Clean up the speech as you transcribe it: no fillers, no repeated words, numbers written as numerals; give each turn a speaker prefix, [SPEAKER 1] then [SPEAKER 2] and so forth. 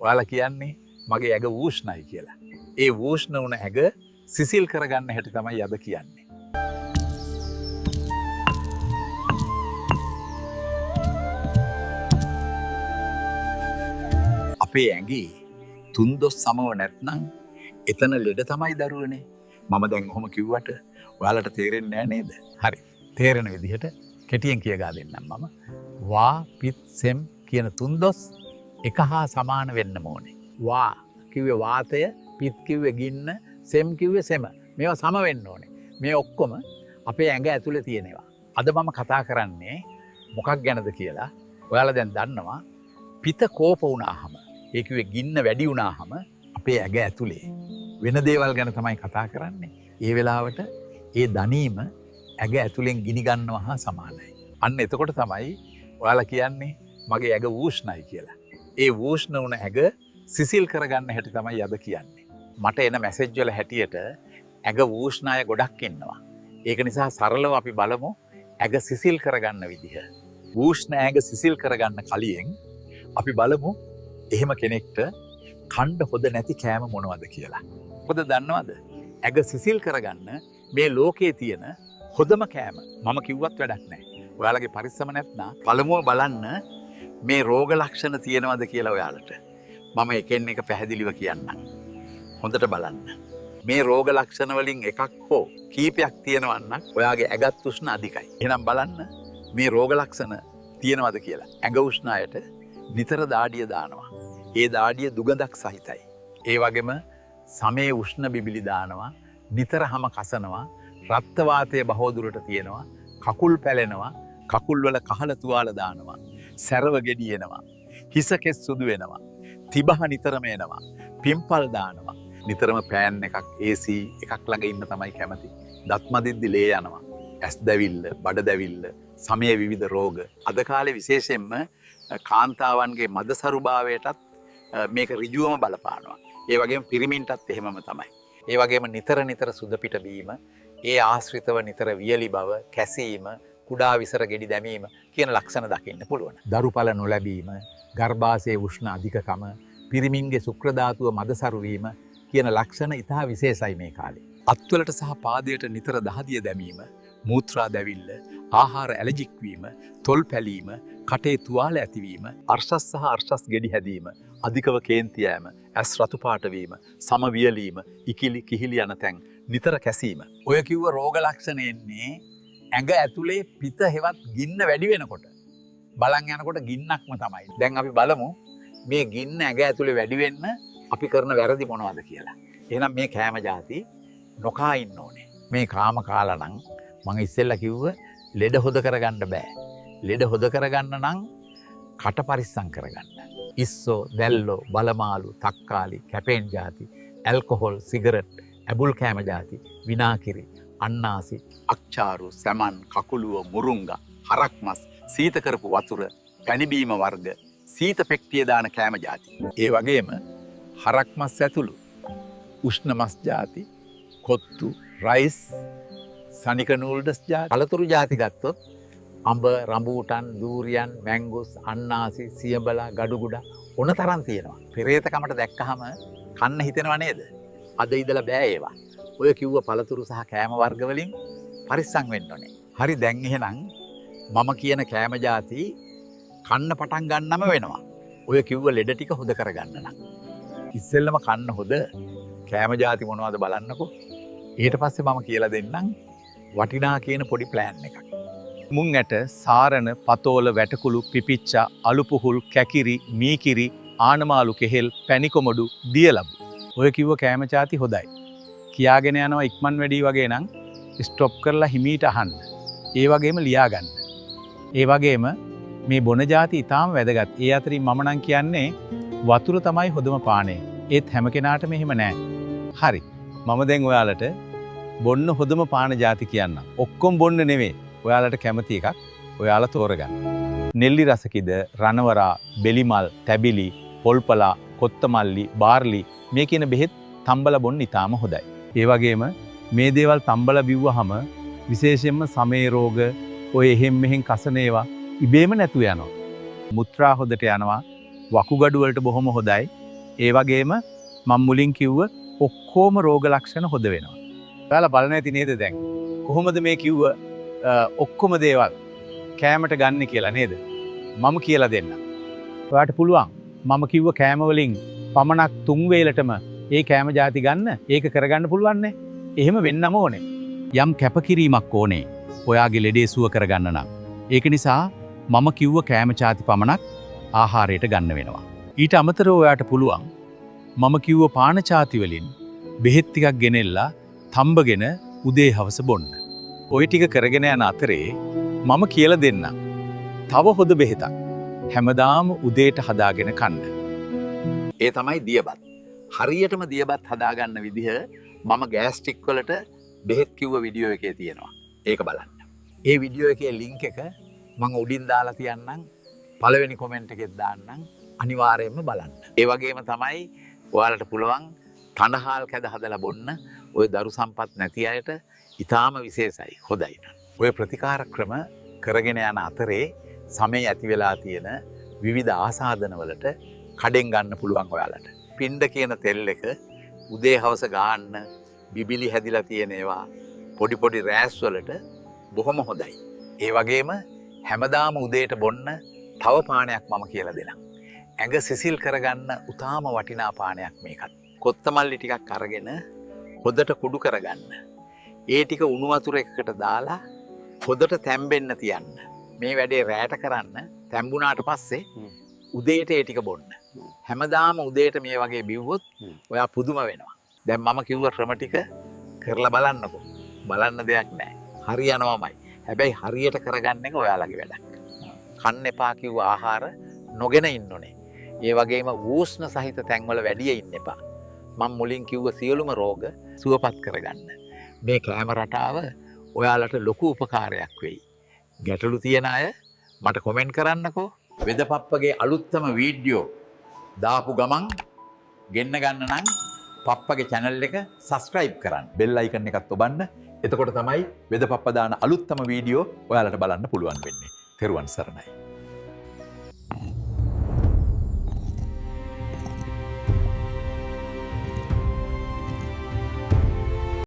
[SPEAKER 1] ඔයාලා කියන්නේ මගේ ඇඟ වූෂ්ණයි කියලා. ඒ වූෂ්ණ වුණ ඇඟ සිසිල් කරගන්න හැටි තමයි අද කියන්නේ. අපේ ඇඟේ තුන්දොස් සමව නැත්නම් එතන ලෙඩ තමයි දරුවනේ. මම දැන් ඔහොම කිව්වට ඔයාලට තේරෙන්නේ නැහැ නේද? හරි. තේරෙන විදිහට කෙටියෙන් කියගා දෙන්නම් මම. වා පිත් සෙම් කියන තුන්දොස් එක හා සමාන වෙන්න ඕනේ. වා කිව්වේ වාතය, පිත් කිව්වේ ගින්න, සෙම් කිව්වේ සෙම. මේවා සම වෙන්න ඕනේ. මේ ඔක්කොම අපේ ඇඟ ඇතුලේ තියෙනවා. අද මම කතා කරන්නේ මොකක් ගැනද කියලා. ඔයාලා දැන් දන්නවා පිත කෝප වුණාම, ඒ කිව්වේ ගින්න වැඩි වුණාම අපේ ඇඟ ඇතුලේ වෙන දේවල් ගැන තමයි කතා කරන්නේ. ඒ වෙලාවට ඒ දනීම ඇඟ ඇතුලෙන් ගිනි ගන්නවා හා සමානයි. අන්න එතකොට තමයි ඔයාලා කියන්නේ මගේ ඇඟ වූෂ්ණයි කියලා. ඒ වූෂ්ණ වුණ ඇඟ සිසිල් කරගන්න හැටි තමයි අද කියන්නේ. මට එන මැසේජ් වල හැටියට ඇඟ වූෂ්ණ අය ගොඩක් ඉන්නවා. ඒක නිසා සරලව අපි බලමු ඇඟ සිසිල් කරගන්න විදිහ. වූෂ්ණ ඇඟ සිසිල් කරගන්න කලින් අපි බලමු එහෙම කෙනෙක්ට කණ්ඩ හොද නැති කෑම මොනවද කියලා. මොකද දන්නවද? ඇඟ සිසිල් කරගන්න මේ ලෝකයේ තියෙන හොදම කෑම මම කිව්වත් වැඩක් නැහැ. ඔයාලගේ පරිස්සම නැත්නම් පළමුව බලන්න මේ රෝග ලක්ෂණ තියෙනවද කියලා ඔයාලට. මම එකින් එක පැහැදිලිව කියන්නම්. හොඳට බලන්න. මේ රෝග ලක්ෂණ වලින් එකක් හෝ කීපයක් තියෙනවා නම් ඔයාගේ ඇඟත් උෂ්ණ අධිකයි. එහෙනම් බලන්න මේ රෝග ලක්ෂණ තියෙනවද කියලා. ඇඟ උෂ්ණ අයට නිතර දාඩිය දානවා. ඒ දාඩිය දුගඳක් සහිතයි. ඒ වගේම සමේ උෂ්ණ බිබිලි දානවා. නිතර හැම කසනවා. රක්ත වාතය බොහෝ දුරට තියෙනවා. කකුල් පැලෙනවා. කකුල් වල කහල තුවාල දානවා. සැරව ගෙඩියෙනවා. හිස කෙස් සුදු වෙනවා. තිබහ නිතරම එනවා. පිම්පල් දානවා. නිතරම පෑන් එකක් AC එකක් ළඟ ඉන්න තමයි කැමති. දත් මදිද්දි ලේ යනවා. ඇස් දැවිල්ල, බඩ දැවිල්ල, සමේ විවිධ රෝග. අද කාලේ විශේෂයෙන්ම කාන්තාවන්ගේ මදසරුභාවයටත් මේක ඍජුවම බලපානවා. ඒ වගේම පිරිමින්ටත් එහෙමම තමයි. ඒ වගේම නිතර සුද පිට බීම, ඒ ආශ්‍රිතව නිතර වියලි බව, කැසීම, කුඩා විසර ගෙඩි දැමීම කියන ලක්ෂණ දකින්න පුළුවන්. දරුඵල නොලැබීම, ගර්භාෂයේ උෂ්ණ අධිකකම, පිරිමින්ගේ ශුක්‍ර ධාතුව මදසරු වීම කියන ලක්ෂණ ඉතා විශේෂයි මේ කාලේ. අත්වලට සහ පාදයට නිතර දහදිය දැමීම, මූත්‍රා දැවිල්ල, ආහාර ඇලර්ජික් වීම, තොල් පැලීම, කටේ තුවාල ඇතිවීම, අර්ශස් සහ අර්ශස් ගෙඩි හැදීම, අධිකව කේන්ති යෑම, ඇස් රතු පාට වීම, සම වියලීම, ඉකිලි කිහිලි යන තැන්, නිතර කැසීම. ඔය කිව්ව රෝග ලක්ෂණ එන්නේ ඇඟ ඇතුලේ පිත හෙවත් ගින්න වැඩි වෙනකොට. බලන් යනකොට ගින්නක්ම තමයි. දැන් අපි බලමු මේ ගින්න ඇඟ ඇතුලේ වැඩි වෙන්න අපි කරන වැරදි මොනවද කියලා. එහෙනම් මේ කෑම જાති නොකා ඉන්න ඕනේ. මේ කාම කාලා නම් මම ඉස්සෙල්ලා කිව්ව ලෙඩ හොද කරගන්න බෑ. ලෙඩ හොද කරගන්න නම් කට පරිස්සම් කරගන්න. ඉස්සෝ, දැල්ලෝ, බලමාලු, තක්කාලි, කැපෙන් જાති, ඇල්කොහොල්, සිගරට්, ඇබුල් කෑම જાති, විනාකිරි, අන්නාසි, අක්චාරු, සැමන්, කකුලුව, මුරුංගා, හරක් මස්, සීත කරපු වතුර, පැණිබීම වර්ග, සීත පෙට්ටිය දාන කෑම જાති. ඒ වගේම හරක් මස් ඇතුළු උෂ්ණ මස් જાති, කොත්තු, රයිස්, සනික නූල්ඩස් જાති, පළතුරු જાති ගත්තොත් අඹ, රඹූටන්, දූරියන්, මැංගුස්, අන්නාසි, සියඹලා, ගඩුගුඩා ඕන තරම් තියෙනවා. පෙරේතකමට දැක්කහම කන්න හිතෙනව නේද? අද ඉඳලා බෑ ඒවා. ඔය කිව්ව පළතුරු සහ කෑම වර්ග වලින් පරිස්සම් වෙන්න ඕනේ. හරි දැන් එහෙනම් මම කියන කෑම જાති කන්න පටන් ගන්නම වෙනවා. ඔය කිව්ව ලෙඩ ටික හොද කරගන්න නම්. ඉස්සෙල්ලම කන්න හොද කෑම જાති මොනවද බලන්නකෝ. ඊට පස්සේ මම කියලා දෙන්නම් වටිනා කියන පොඩි ප්ලෑන් එකක්.
[SPEAKER 2] මුං ඇට, සාරණ, පතෝල, වැටකුළු, පිපිච්චා, අලුපුහුල්, කැකිරි, මීකිරි, ආනමාලු කෙහෙල්, පැණිකොමඩු, දියලබු. ඔය කිව්ව කෑම જાති හොදයි. කියාගෙන යනවා ඉක්මන් වැඩි වගේ නම් ස්ටොප් කරලා හිමීට අහන්න. ඒ වගේම ලියා ගන්න. ඒ වගේම මේ බොන જાති ඊටාම වැදගත්. ඒ අතරින් මම නම් කියන්නේ වතුර තමයි හොඳම පානය. ඒත් හැම කෙනාටම එහෙම නෑ. හරි. මම දැන් ඔයාලට බොන්න හොඳම පාන જાති කියන්නම්. ඔක්කොම බොන්න නෙවෙයි. ඔයාලට කැමති එකක් ඔයාලා තෝරගන්න. නෙල්ලි රසකිද, රණවරා, බෙලිමල්, තැබිලි, පොල්පලා, කොත්තමල්ලි, බාර්ලි මේ කියන බෙහෙත් තම්බලා බොන්න ඉතාම හොඳයි. ඒ වගේම මේ දේවල් තම්බලා බිව්වහම විශේෂයෙන්ම සමේ රෝග, ඔය එහෙම් මෙහෙන් කසන ඒවා ඉබේම නැතු යනවා. මුත්‍රා හොදට යනවා. වකුගඩු වලට බොහොම හොඳයි. ඒ වගේම මම මුලින් කිව්ව ඔක්කොම රෝග ලක්ෂණ හොද වෙනවා. ඔයාලා බලන ඇති නේද දැන්? කොහොමද මේ කිව්ව ඔක්කොම දේවල් කෑමට ගන්න කියලා නේද? මම කියලා දෙන්නම්. ඔයාට පුළුවන් මම කිව්ව කෑම වලින් පමණක් 3 වේලටම ඒ කෑම ಜಾති ගන්න ඒක කරගන්න පුළුවන් නේ. එහෙම වෙන්නම ඕනේ. යම් කැපකිරීමක් ඕනේ. ඔයාගේ ලෙඩේ සුව කරගන්න නම්. ඒක නිසා මම කිව්ව කෑම ಜಾති පමණක් ආහාරයට ගන්න වෙනවා. ඊට අමතරව ඔයාට පුළුවන් මම කිව්ව පාන ಜಾති වලින් බෙහෙත් ටිකක් ගෙනෙල්ලා තඹගෙන උදේ හවස බොන්න. ওই ටික කරගෙන යන අතරේ මම කියලා දෙන්නම්. තව හොද බෙහෙතක් හැමදාම උදේට හදාගෙන කන්න.
[SPEAKER 1] ඒ තමයි දියබත්. හරියටම දියබත් හදාගන්න විදිහ මම ගෑස්ට්‍රික් වලට බෙහෙත් කිව්ව වීඩියෝ එකේ තියෙනවා. ඒක බලන්න. ඒ වීඩියෝ එකේ ලින්ක් එක මම උඩින් දාලා තියන්නම්. පළවෙනි කමෙන්ට් එකෙත් දාන්නම්. අනිවාර්යයෙන්ම බලන්න. ඒ වගේම තමයි ඔයාලට පුළුවන් තනහාල් කැද හදලා බොන්න. ඔය දරු සම්පත් නැති අයට ඊටාම විශේෂයි. හොඳයි. ඔය ප්‍රතිකාර ක්‍රම කරගෙන යන අතරේ සමේ ඇති වෙලා තියෙන විවිධ ආසාදන වලට කඩෙන් ගන්න පුළුවන් ඔයාලට. පින්ඩ කියන තෙල් එක උදේ හවස ගාන්න බිබිලි හැදිලා තියෙන ඒවා පොඩි පොඩි රෑස් වලට බොහොම හොඳයි. ඒ වගේම හැමදාම උදේට බොන්න තව පානයක් මම කියලා දෙනම්. ඇඟ සිසිල් කරගන්න උතාම වටිනා පානයක් මේකත්. කොත්තමල්ලි ටිකක් අරගෙන හොදට කුඩු කරගන්න. ඒ ටික උණු වතුර එකකට දාලා හොදට තැම්බෙන්න තියන්න. මේ වැඩේ රැට කරන්න තැම්බුණාට පස්සේ උදේට ඒ ටික බොන්න. හැමදාම උදේට මේ වගේ බිව්වොත් ඔයා පුදුම වෙනවා. දැන් මම කිව්ව ක්‍රම ටික කරලා බලන්නකෝ. බලන්න දෙයක් නැහැ. හරියනවාමයි. හැබැයි හරියට කරගන්න එක ඔයාලගේ වැඩක්. කන්න එපා කිව්ව ආහාර නොගෙන ඉන්න ඕනේ. ඒ වගේම වූෂ්ණ සහිත තැන්වල වැඩිය ඉන්න එපා. මම මුලින් කිව්ව සියලුම රෝග සුවපත් කරගන්න. මේ කෑම රටාව ඔයාලට ලොකු උපකාරයක් වෙයි. ගැටලු තියෙන අය මට කොමෙන්ට් කරන්නකෝ. වෙදපප්පගේ අලුත්තම වීඩියෝ දාපු ගමන් ගෙන්න ගන්න නම් පප්පගේ channel එක subscribe කරන්න. bell icon එකත් ඔබන්න. එතකොට තමයි වෙදපප්ප දාන අලුත්තම වීඩියෝ ඔයාලට බලන්න පුළුවන් වෙන්නේ. තෙරුවන් සරණයි.